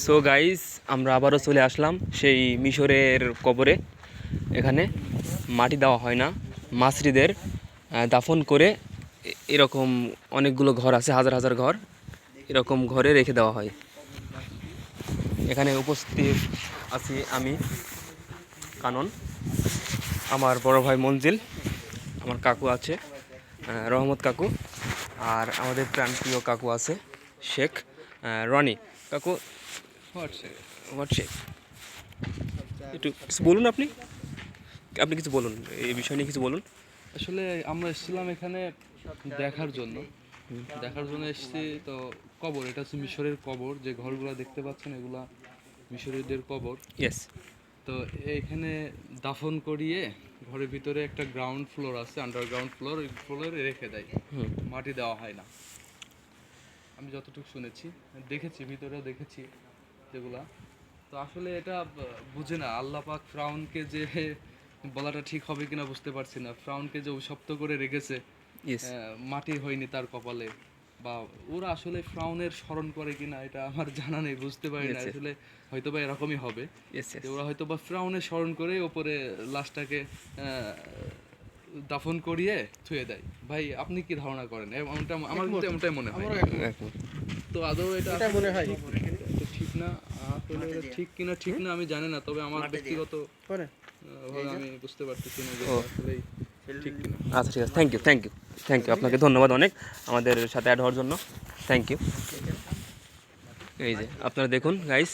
So guys, আমরা আবারও চলে আসলাম সেই মিশরের কবরে। এখানে মাটি দেওয়া হয় না, মাসরিদের দাফন করে এরকম অনেকগুলো ঘর আছে, হাজার হাজার ঘর, এরকম ঘরে রেখে দেওয়া হয়। এখানে উপস্থিত আছি আমি, কানন, আমার বড় ভাই মঞ্জিল, আমার কাকু আছে রহমত কাকু, আর আমাদের প্রাণপ্রিয় কাকু আছে শেখ রনি কাকু। হোয়াটসঅ্যাপ একটু কিছু বলুন, আপনি আপনি কিছু বলুন, এই বিষয় নিয়ে কিছু বলুন। আসলে আমরা এসেছিলাম এখানে দেখার জন্য এসেছি। তো কবর, এটা হচ্ছে মিশরের কবর। যে ঘরগুলো দেখতে পাচ্ছেন এগুলা মিশরীয়দের কবর। ইয়েস। তো এখানে দাফন করিয়ে ঘরের ভিতরে একটা গ্রাউন্ড ফ্লোর আছে, আন্ডারগ্রাউন্ড ফ্লোর, ওই ফ্লোরে রেখে দেয়, মাটি দেওয়া হয় না। আমি যতটুকু শুনেছি, দেখেছি, ভিতরেও দেখেছি যেগুলা। তো আসলে এটা বুঝে না আল্লাহ পাক ফ্রাউনকে যে বলাটা ঠিক হবে কিনা বুঝতে পারছি না। ফ্রাউনকে যে অভিশপ্ত করে রেখেছে, মাটি হয়নি তার কপালে, বা ওরা আসলে ফ্রাউনের স্মরণ করে কিনা এটা আমার জানা নেই, বুঝতে পারি না আসলে। হয়তো বা এরকমই হবে, ওরা হয়তো বা ফ্রাউনের স্মরণ করে ওপরে লাশটাকে দাফন করিয়ে থুয়ে দেয়। ভাই, আপনি কি ধারণা করেন? এমনটা আমার কিন্তু এমনটাই মনে হয়। তো আদৌ এটা মনে হয় ঠিক না, আসলে এটা ঠিক কিনা ঠিক না আমি জানি না, তবে আমার ব্যক্তিগত ভাবে আমি বুঝতে পারতেছি না যে আসলে ঠিক কিনা। আচ্ছা, ঠিক আছে, thank you, thank you, thank you, আপনাকে ধন্যবাদ অনেক আমাদের সাথে অ্যাড হওয়ার জন্য। Thank you. এই যে আপনারা দেখুন গাইস,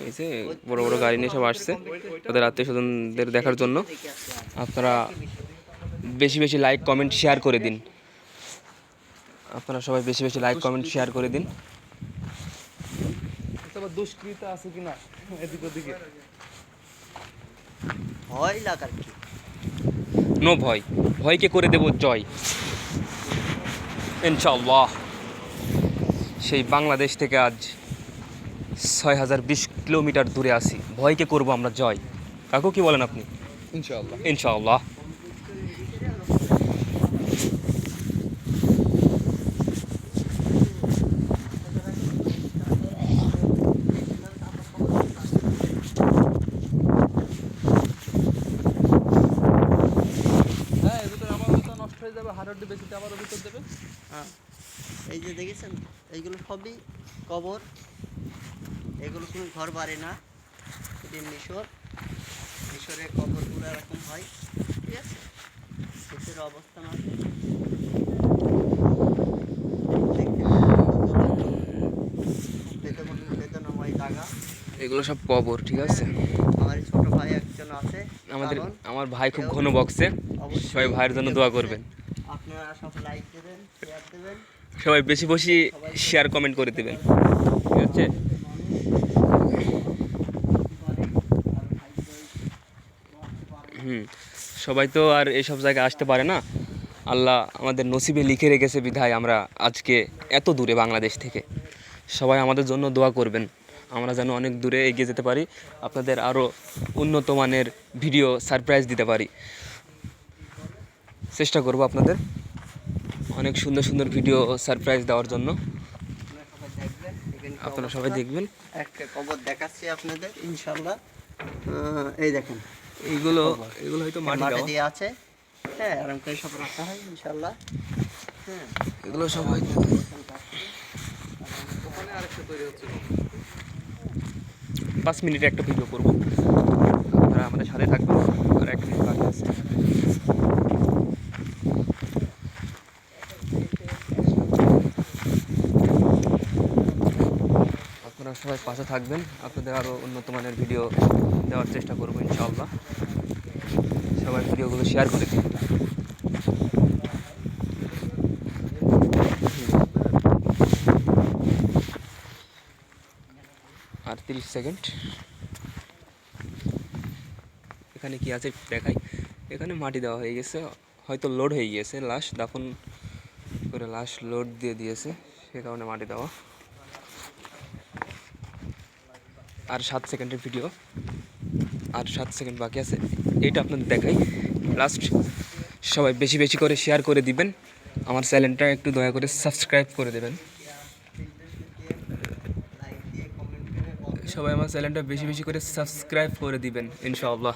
এই যে বড় বড় গাড়ি নিয়ে সব আসছে তাদের আত্মীয় স্বজনদের দেখার জন্য। আপনারা বেশি বেশি লাইক কমেন্ট শেয়ার করে দিন, আপনারা সবাই বেশি বেশি লাইক কমেন্ট শেয়ার করে দিন। দুষ্কৃত আছে কিনা এদিক ওদিকে? ভয় লাগার কি? নো ভয়, ভয়কে করে দেব জয় ইনশাআল্লাহ। সেই বাংলাদেশ থেকে আজ 6020 কিলোমিটার দূরে আছি, ভয়কে করব আমরা জয়। কাকু, কি বলেন আপনি? ইনশাআল্লাহ, ইনশাআল্লাহ। হ্যাঁ, এই যে দেখেছেন, এইগুলো সবই কবর, এগুলো কোনো ঘর বাড়ি না। এটি মিশরের কবরগুলো এরকম হয়, ঠিক আছে? দেশের অবস্থান আছে, বেদনাময় জায়গা। এগুলো সব কবর, ঠিক আছে? আমার ছোট ভাই একজন আছে, আমার ভাই খুব ঘন বক্সে, সবাই ভাইয়ের জন্য দোয়া করবেন। আপনারা সব লাইক দেবেন, শেয়ার দেবেন, সবাই বেশি বেশি শেয়ার কমেন্ট করে দেবেন, ঠিক আছে? সবাই তো আর এইসব জায়গায় আসতে পারে না, আল্লাহ আমাদের নসিবে লিখে রেখেছে বিধায় আমরা আজকে এত দূরে বাংলাদেশ থেকে। সবাই আমাদের জন্য দোয়া করবেন, আমরা যেন অনেক দূরে এগিয়ে যেতে পারি, আপনাদের আরও উন্নত মানের ভিডিও সারপ্রাইজ দিতে পারি। চেষ্টা করব আপনাদের অনেক সুন্দর সুন্দর ভিডিও সারপ্রাইজ দেওয়ার জন্য। আপনারা সবাই দেখবেন। একটা কবর দেখাচ্ছি আপনাদের ইনশাআল্লাহ। এই দেখেন, এইগুলো হয়তো মাটি দিয়ে আছে, হ্যাঁ, আরাম করে সব রাখা হয় ইনশাআল্লাহ। হ্যাঁ, এগুলো সব হয়তো ওখানে আরেকটা তৈরি হচ্ছে। 5 মিনিটে একটা ভিডিও করব, আপনারা আমাদের সাথে থাকবেন। আর 1 মিনিট বাকি আছে। আপনারা সবাই পাশে থাকবেন, আপনাদের আরও উন্নত মানের ভিডিও দেওয়ার চেষ্টা করবো ইনশাআল্লাহ। সবাই ভিডিওগুলো শেয়ার করে দিন। আর 30 সেকেন্ড। এখানে কি আছে দেখাই। এখানে মাটি দেওয়া হয়ে গেছে, হয়তো লোড হয়ে গিয়েছে, লাশ দাফন করে লাশ লোড দিয়ে দিয়েছে, সে কারণে মাটি দেওয়া। আর 7 সেকেন্ডের ভিডিও, আর 7 সেকেন্ড বাকি আছে। এইটা আপনাদের দেখাই লাস্ট সবাই বেশি বেশি করে শেয়ার করে দিবেন, আমার চ্যানেলটা একটু দয়া করে সাবস্ক্রাইব করে দেবেন। লাইক দিয়ে কমেন্ট করে বলবেন। সবাই আমার চ্যানেলটা বেশি বেশি করে সাবস্ক্রাইব করে দিবেন ইনশাআল্লাহ।